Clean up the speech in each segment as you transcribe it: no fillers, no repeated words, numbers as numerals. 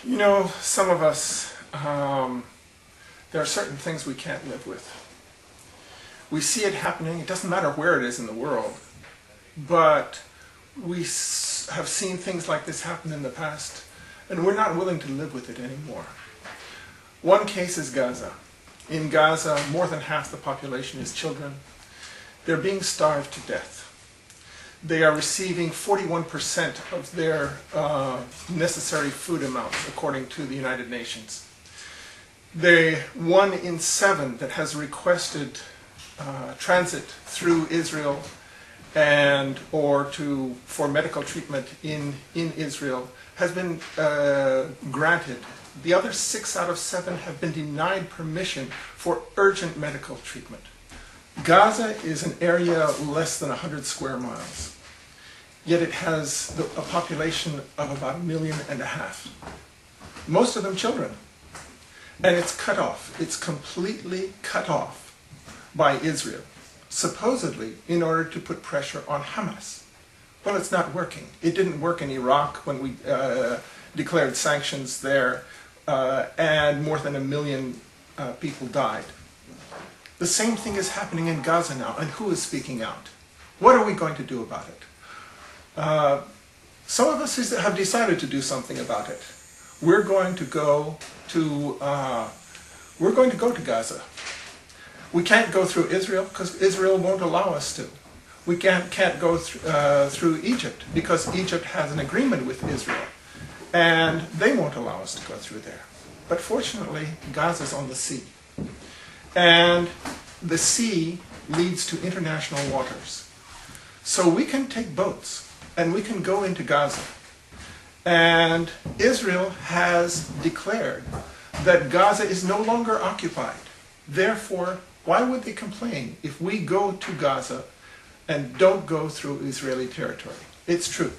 You know, some of us, there are certain things we can't live with. We see it happening, it doesn't matter where it is in the world, but we have seen things like this happen in the past, and we're not willing to live with it anymore. One case is Gaza. In Gaza, more than half the population is children. They're being starved to death. They are receiving 41% of their necessary food amounts, according to the United Nations. They're 1 in 7 that has requested transit through Israel or for medical treatment in Israel has been granted. The other 6 out of 7 have been denied permission for urgent medical treatment. Gaza is an area less than 100 square miles, yet it has a population of about 1.5 million. Most of them children. And it's cut off. It's completely cut off by Israel, supposedly in order to put pressure on Hamas. Well, it's not working. It didn't work in Iraq when we declared sanctions there, and more than 1 million people died. The same thing is happening in Gaza now, and who is speaking out? What are we going to do about it? Some of us have decided to do something about it. We're going to go to Gaza. We can't go through Israel because Israel won't allow us to. We can't go through Egypt because Egypt has an agreement with Israel, and they won't allow us to go through there. But fortunately, Gaza's on the sea. And the sea leads to international waters. So we can take boats and we can go into Gaza. And Israel has declared that Gaza is no longer occupied. Therefore, why would they complain if we go to Gaza and don't go through Israeli territory? It's true.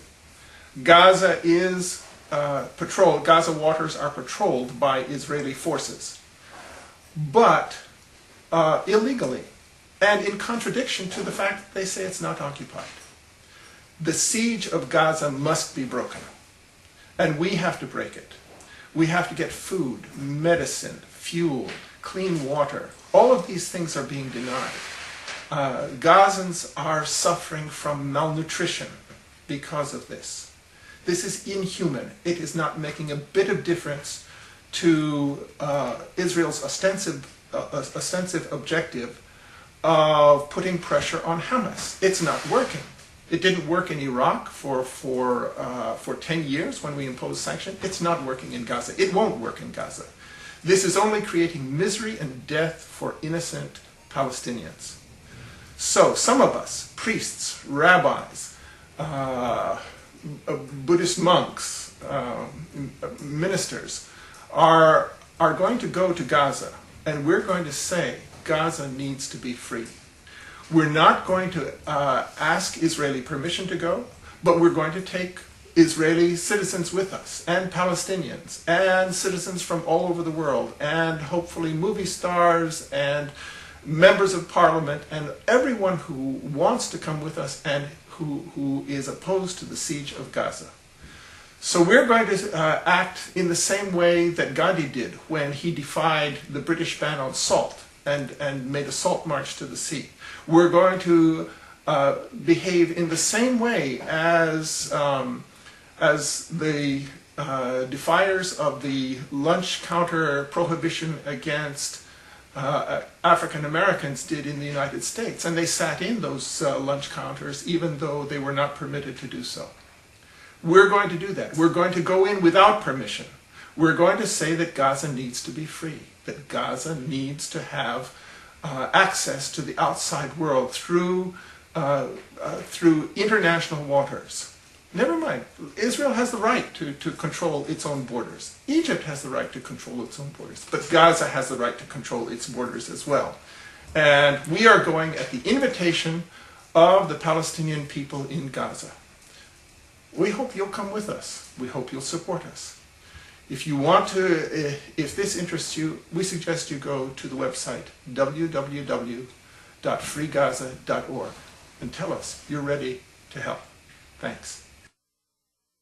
Gaza is patrolled, Gaza waters are patrolled by Israeli forces. But illegally, and in contradiction to the fact that they say it's not occupied. The siege of Gaza must be broken, and we have to break it. We have to get food, medicine, fuel, clean water. All of these things are being denied. Gazans are suffering from malnutrition because of this. This is inhuman. It is not making a bit of difference to Israel's ostensive objective of putting pressure on Hamas. It's not working. It didn't work in Iraq for 10 years when we imposed sanctions. It's not working in Gaza. It won't work in Gaza. This is only creating misery and death for innocent Palestinians. So some of us, priests, rabbis, Buddhist monks, ministers, are going to go to Gaza, and we're going to say Gaza needs to be free. We're not going to ask Israeli permission to go, but we're going to take Israeli citizens with us, and Palestinians, and citizens from all over the world, and hopefully movie stars, and members of parliament, and everyone who wants to come with us and who is opposed to the siege of Gaza. So we're going to act in the same way that Gandhi did when he defied the British ban on salt and made a salt march to the sea. We're going to behave in the same way as the defiers of the lunch counter prohibition against African Americans did in the United States. And they sat in those lunch counters even though they were not permitted to do so. We're going to do that. We're going to go in without permission. We're going to say that Gaza needs to be free, that Gaza needs to have access to the outside world through international waters. Never mind, Israel has the right to control its own borders. Egypt has the right to control its own borders, but Gaza has the right to control its borders as well. And we are going at the invitation of the Palestinian people in Gaza. We hope you'll come with us. We hope you'll support us. If you want to, if this interests you, we suggest you go to the website www.freegaza.org and tell us you're ready to help. Thanks.